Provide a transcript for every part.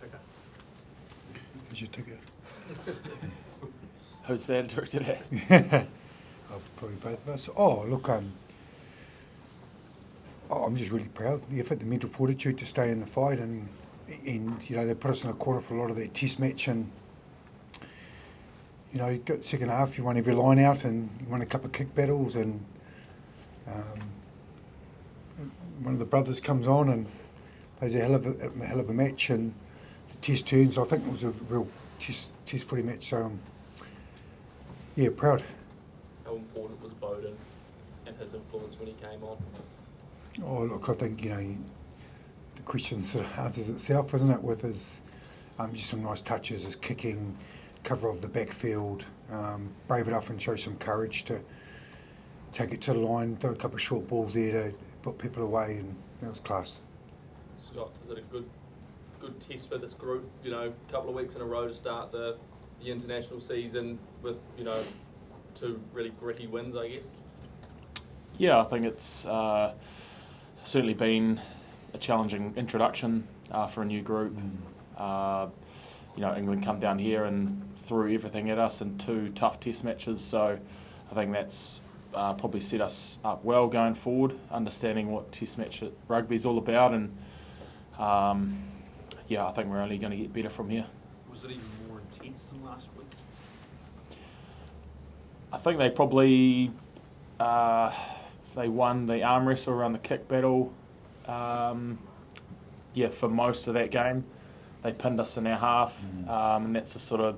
ticker? Here's your ticker. Who's that directed at? Probably both of us. Oh, look, I'm just really proud. The effort, the mental fortitude to stay in the fight, and they put us in a corner for a lot of that test match, and you got the second half, you won every line out, and you won a couple of kick battles, and one of the brothers comes on and plays a hell of a match, and the test turns. I think it was a real test footy match. So proud. How important was Bowden and his influence when he came on? Oh, look, I think the question sort of answers itself, isn't it? With his just some nice touches, his kicking, cover of the backfield, brave enough and show some courage to take it to the line, throw a couple of short balls there to put people away, and that was class. Scott, is it a good test for this group? A couple of weeks in a row to start the international season with two really gritty wins, I guess. Yeah, I think it's certainly been a challenging introduction for a new group. England come down here and threw everything at us in 2 tough test matches, so I think that's probably set us up well going forward, understanding what test match rugby is all about, and I think we're only going to get better from here. Was it even more intense than last week? I think they probably they won the arm wrestle around the kick battle. For most of that game, they pinned us in our half, and that's the sort of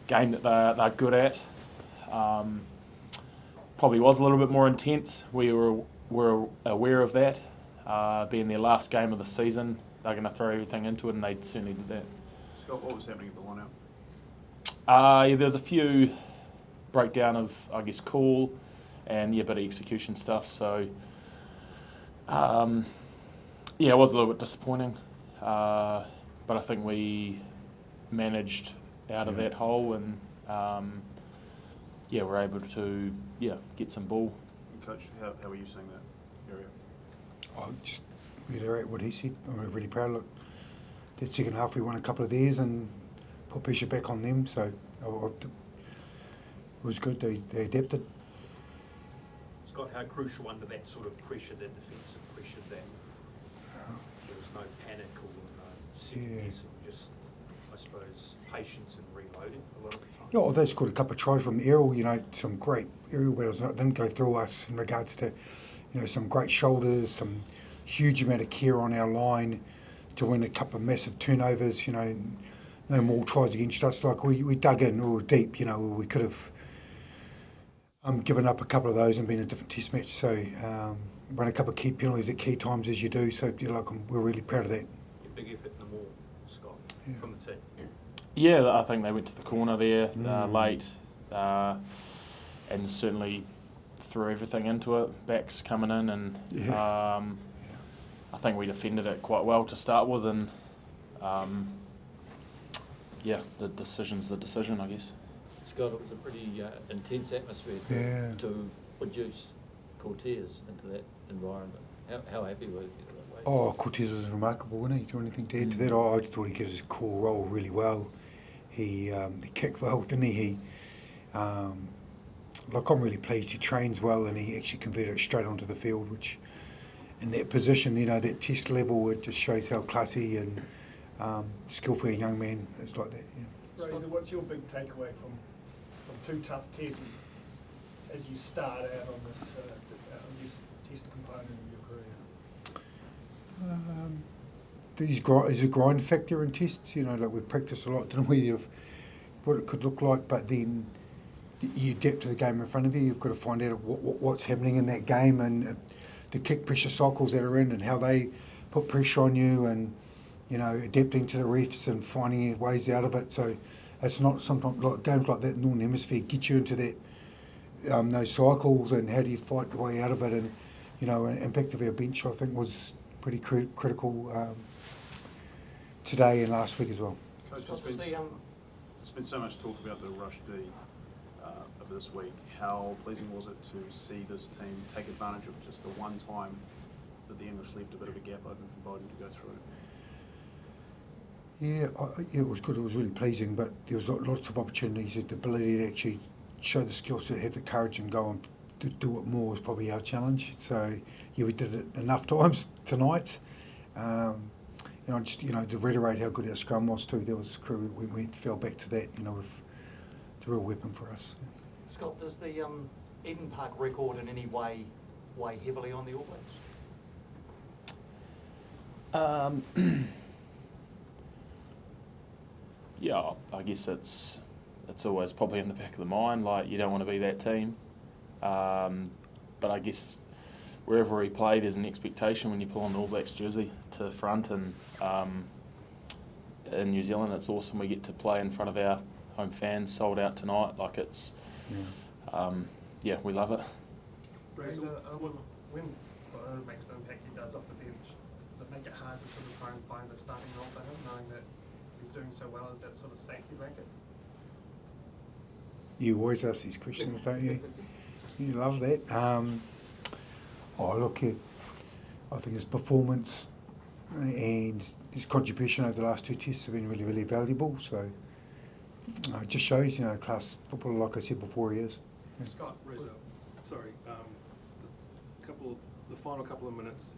game that they're good at. Probably was a little bit more intense. We were aware of that. Being their last game of the season, they're going to throw everything into it, and they certainly did that. Scott, what was happening at the lineout? There was a few breakdown of, I guess, call and a bit of execution stuff. So, it was a little bit disappointing. But I think we managed out of that hole, and we're able to get some ball. And Coach, how are you seeing that area? I'll just reiterate what he said. I'm really proud. Look, that second half we won a couple of theirs and put pressure back on them, so it was good. They adapted. Scott, how crucial under that sort of pressure, that defensive pressure, that there was no panic or no second guessing, just, I suppose, patience and reloading a lot of the time? Yeah, they scored a couple of tries from aerial, some great aerial battles. It didn't go through us in regards to, some great shoulders, some huge amount of care on our line to win a couple of massive turnovers, no more tries against us. Like we dug in, we were deep, we could have given up a couple of those and been a different test match. So run a couple of key penalties at key times as you do. So we're really proud of that. A big effort in the maul, Scott, from the team. Yeah, I think they went to the corner there late, and certainly threw everything into it. Backs coming in, and I think we defended it quite well to start with, and the decision's the decision, I guess. Scott, it was a pretty intense atmosphere to produce Cortez into that environment. How happy were you that way? Oh, Cortez was remarkable, wasn't he? Do you want anything to add to that? I thought he did his core role really well. He kicked well, didn't he? I'm really pleased he trains well, and he actually converted it straight onto the field, which in that position, that test level, it just shows how classy and skillful a young man is like that. Yeah. Razor, what's your big takeaway from 2 tough tests as you start out on this test component of your career? There's a grind factor in tests. We practiced a lot, didn't we, of what it could look like, but then you adapt to the game in front of you. You've got to find out what's happening in that game, and the kick pressure cycles that are in and how they put pressure on you, and adapting to the refs and finding ways out of it. So it's not sometimes games like that in the Northern Hemisphere get you into that those cycles, and how do you fight the way out of it. And an impact of our bench, I think, was pretty critical today and last week as well. Coach, there's been so much talk about the rush D of this week. How pleasing was it to see this team take advantage of just the one time but the English left a bit of a gap open for Bowden to go through. Yeah, it was good. It was really pleasing, but there was lots of opportunities. The ability to actually show the skill set, have the courage, and go and to do it more was probably our challenge. So yeah, we did it enough times tonight. And I just, to reiterate how good our scrum was too. There was crew. We fell back to that. With the real weapon for us. Scott, does the Eden Park record in any way weigh heavily on the All Blacks? Yeah, I guess it's always probably in the back of the mind, like you don't want to be that team. But I guess wherever we play, there's an expectation when you pull on the All Blacks jersey to front, and in New Zealand it's awesome. We get to play in front of our home fans, sold out tonight. Like it's, we love it. Razor, when Bowden makes the impact he does off the bench, does it make it hard to sort of try and find a starting role for him, knowing that he's doing so well as that sort of safety blanket? You always ask these questions, don't you? You love that. I think his performance and his contribution over the last two tests have been really, really valuable. So it just shows, class footballer, like I said before, he is. Yeah. Scott, Reza, sorry, the final couple of minutes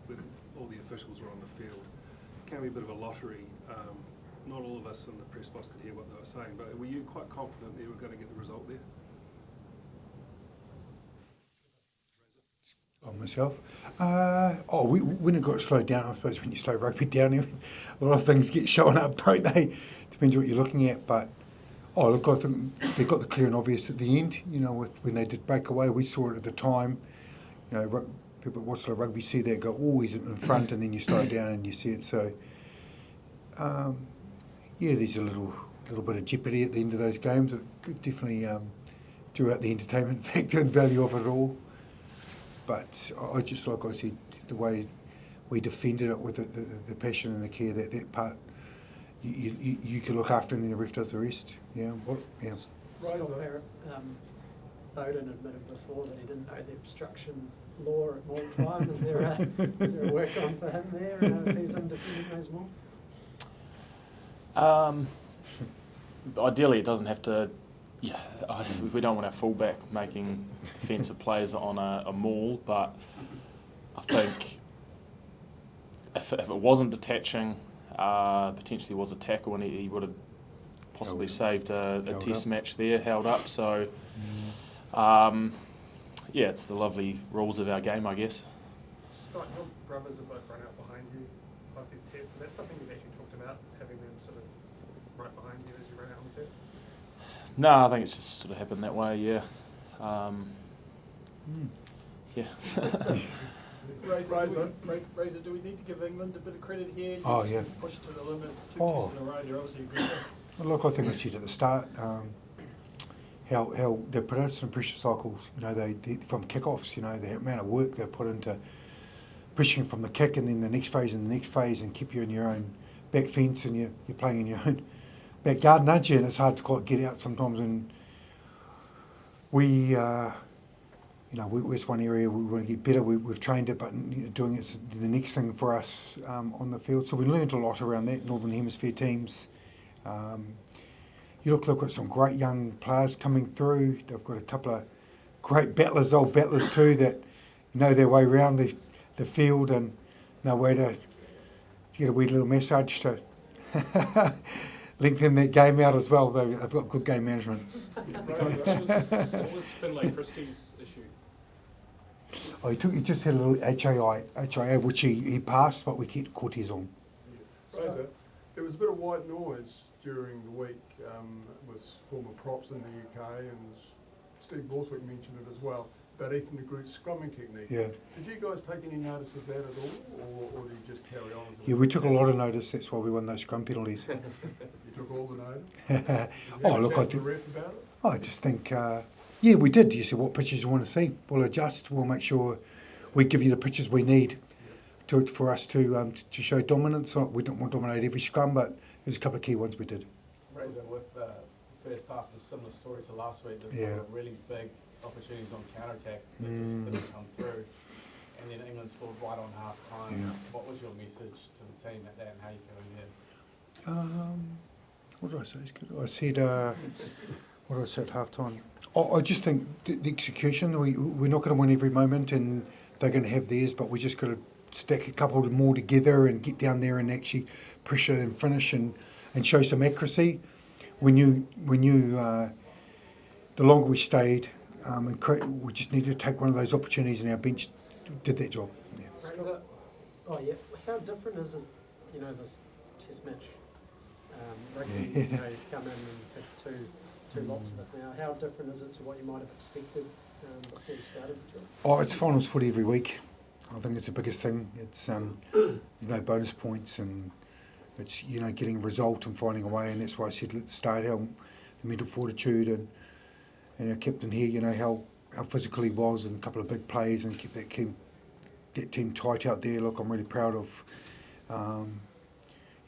when all the officials were on the field, it can be a bit of a lottery. Not all of us in the press box could hear what they were saying, but were you quite confident that you were going to get the result there? On myself. When it got slowed down, I suppose when you slow rugby down, a lot of things get shown up, don't they? Depends what you're looking at, but I think they got the clear and obvious at the end. When they did break away, we saw it at the time. People that watch the rugby see that go, he's in front, and then you slow down and you see it. So, there's a little bit of jeopardy at the end of those games. It could definitely drew out the entertainment factor and value of it all. But I just, like I said, the way we defended it with the passion and the care, that part, you can look after, and then the ref does the rest. Right on there, Bowden admitted before that he didn't know the obstruction law at maul time. Is there a work on for him there if he's in defending those mauls? Ideally, it doesn't have to. Yeah, we don't want our fullback making defensive plays on a maul, but I think if it wasn't detaching, potentially was a tackle, and he would have possibly saved a test match there, held up. So, it's the lovely rules of our game, I guess. Scott, your brothers are both run out behind you like these tests. Is that something you've actually talked about, having them sort of right behind you as you run out on the field? No, I think it's just sort of happened that way, yeah. Razor, do we need to give England a bit of credit here? Pushed to the limit, two tests in a row, they're obviously aggressive. Look, I think I said at the start how they put out some pressure cycles. They from kick-offs. The amount of work they put into pushing from the kick, and then the next phase and the next phase, and keep you in your own back fence, and you're playing in your own back garden, aren't you? And it's hard to quite get out sometimes. And it's one area we want to get better. We've trained it, but doing it's the next thing for us on the field. So we learned a lot around that. Northern Hemisphere teams. You look at some great young players coming through. They've got a couple of great old battlers too, that know their way around the field and know where to get a wee little massage to lengthen that game out as well. They've got good game management. What was Finlay Christie's issue? He just had a little HIA, which he passed, but we kept Cortez on. Right, there was a bit of white noise during the week with former props in the UK, and Steve Borthwick mentioned it as well, about Eastern Group's scrumming technique. Yeah. Did you guys take any notice of that at all, or did you just carry on? Yeah, we took a lot of notice. That's why we won those scrum penalties. You took all the notice? I just think, we did. You said, what pitches you want to see? We'll adjust. We'll make sure we give you the pitches we need for us to show dominance. We don't want to dominate every scrum, but there's a couple of key ones we did. Razor, with the first half, a similar story to last week. There's really big opportunities on counter-attack that just didn't come through. and then England scored right on half time. Yeah. What was your message to the team at that, and how you feeling there? What did I say? I said, what did I say at half time? I just think the execution, we're not going to win every moment and they're going to have theirs, but we just got to stack a couple more together and get down there and actually pressure and finish and show some accuracy. The longer we stayed, we just needed to take one of those opportunities, and our bench did that job. Yeah. Oh yeah, how different is it, this test match rugby, you come in and have two lots of it now. How different is it to what you might have expected before you started the job? Oh, it's finals footy every week. I think it's the biggest thing. It's no bonus points, and it's getting a result and finding a way. And that's why I said at the start how the mental fortitude and our captain here, how physical he was, and a couple of big plays, and kept that team tight out there. Look, I'm really proud of.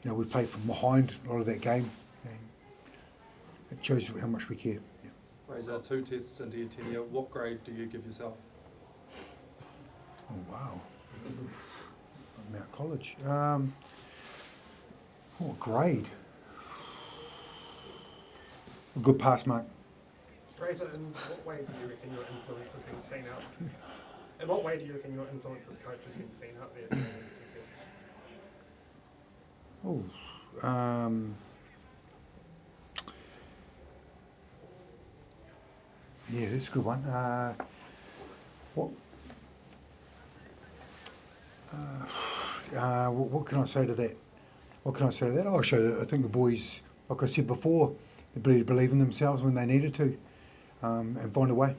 We played from behind a lot of that game. And it shows how much we care. Yeah. Razor, 2 tests into your tenure, what grade do you give yourself? Oh wow! Mount College. What grade? A good pass mark. Razor, in what way do you reckon your influence has been seen out? In what way do you reckon your influence as coach has been seen out there? Yeah, that's a good one. What can I say to that? I think the boys, like I said before, the ability to believe in themselves when they needed to, and find a way.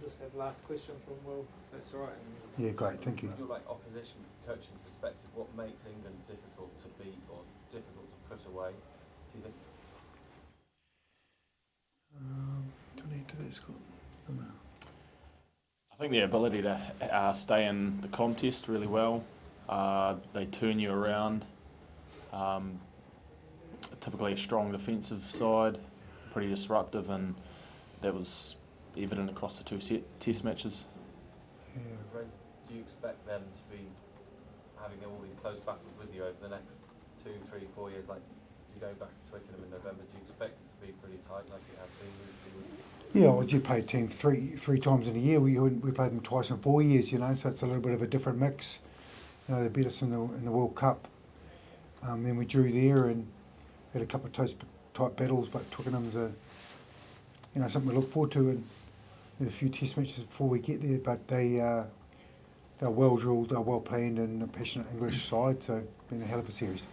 Just have last question from Will. That's all right. Yeah, great. Thank you. From your opposition coaching perspective, what makes England difficult to beat or difficult to put away? Do you think? Do I need to do this, Scott? I don't know. I think the ability to stay in the contest really well. They turn you around. Typically a strong defensive side, pretty disruptive, and that was evident across the 2 test matches. Yeah. Do you expect them to be having all these close battles with you over the next 2, 3, 4 years? Like you go back to Twickenham in November, do you expect it to be pretty tight like you have been? Yeah, well, you play a team three times in a year. We played them twice in 4 years, so it's a little bit of a different mix. They beat us in the World Cup. Then we drew there and had a couple of tight battles, but Twickenham's something we look forward to, and a few test matches before we get there. But they're well drilled, they're well planned, and a passionate English side. So it's been a hell of a series.